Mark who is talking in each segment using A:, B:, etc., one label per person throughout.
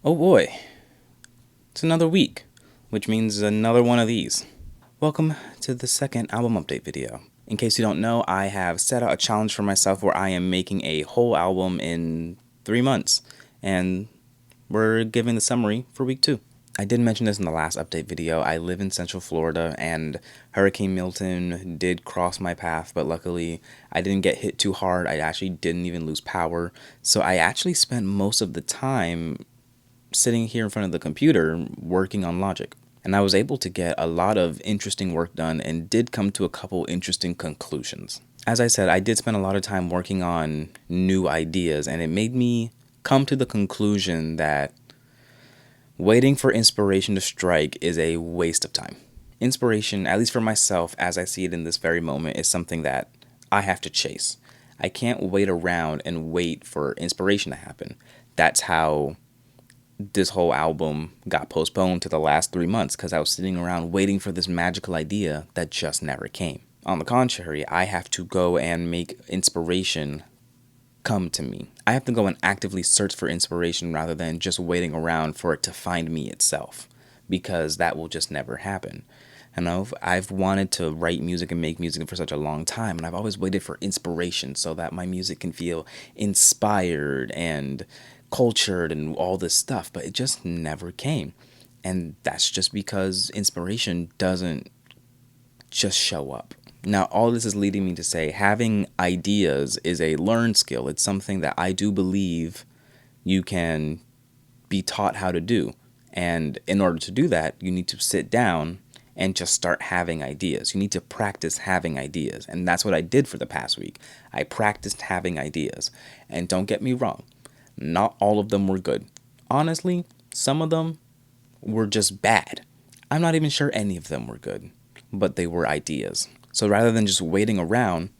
A: Oh boy, it's another week, which means another one of these. Welcome to the second album update video. In case you don't know, I have set out a challenge for myself where I am making a whole album in 3 months, and we're giving the summary for week 2. I did mention this in the last update video. I live in Central Florida, and Hurricane Milton did cross my path, but luckily I didn't get hit too hard. I actually didn't even lose power, so I actually spent most of the time sitting here in front of the computer working on Logic. And I was able to get a lot of interesting work done and did come to a couple interesting conclusions. As I said, I did spend a lot of time working on new ideas, and it made me come to the conclusion that waiting for inspiration to strike is a waste of time. Inspiration, at least for myself, as I see it in this very moment, is something that I have to chase. I can't wait around and wait for inspiration to happen. That's how this whole album got postponed to the last 3 months, because I was sitting around waiting for this magical idea that just never came. On the contrary, I have to go and make inspiration come to me. I have to go and actively search for inspiration rather than just waiting around for it to find me itself, because that will just never happen. And I've wanted to write music and make music for such a long time, and I've always waited for inspiration so that my music can feel inspired and cultured and all this stuff, but it just never came. And that's just because inspiration doesn't just show up. Now, all this is leading me to say having ideas is a learned skill. It's something that I do believe you can be taught how to do. And in order to do that, you need to sit down and just start having ideas. You need to practice having ideas. And that's what I did for the past week. I practiced having ideas. And don't get me wrong, not all of them were good. Honestly, some of them were just bad. I'm not even sure any of them were good, but they were ideas. So rather than just waiting around,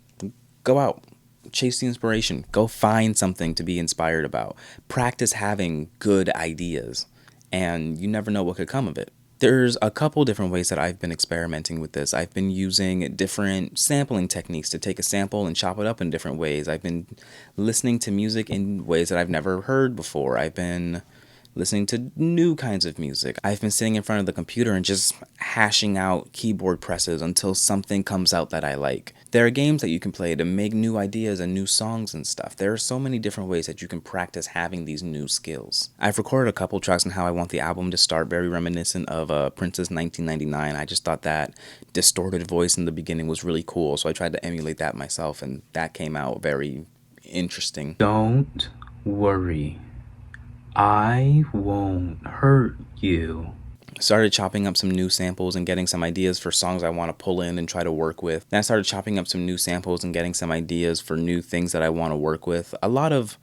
A: go out, chase the inspiration, go find something to be inspired about. Practice having good ideas, and you never know what could come of it. There's a couple different ways that I've been experimenting with this. I've been using different sampling techniques to take a sample and chop it up in different ways. I've been listening to music in ways that I've never heard before. I've been listening to new kinds of music. I've been sitting in front of the computer and just hashing out keyboard presses until something comes out that I like. There are games that you can play to make new ideas and new songs and stuff. There are so many different ways that you can practice having these new skills. I've recorded a couple tracks on how I want the album to start, very reminiscent of Prince's 1999. I just thought that distorted voice in the beginning was really cool, so I tried to emulate that myself, and that came out very interesting.
B: Don't worry. I won't hurt you.
A: Started chopping up some new samples and getting some ideas for songs I want to pull in and try to work with. Then I started chopping up some new samples and getting some ideas for new things that I want to work with. A lot of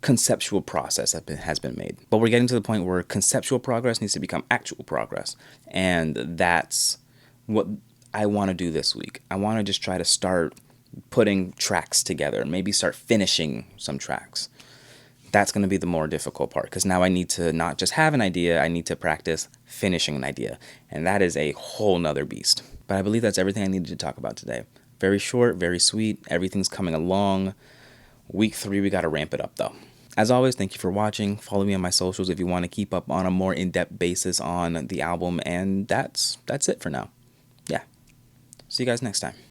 A: conceptual process has been made. But we're getting to the point where conceptual progress needs to become actual progress. And that's what I want to do this week. I want to just try to start putting tracks together, maybe start finishing some tracks. That's going to be the more difficult part, because now I need to not just have an idea, I need to practice finishing an idea. And that is a whole nother beast. But I believe that's everything I needed to talk about today. Very short, very sweet. Everything's coming along. Week 3, we got to ramp it up though. As always, thank you for watching. Follow me on my socials if you want to keep up on a more in-depth basis on the album. And that's it for now. Yeah. See you guys next time.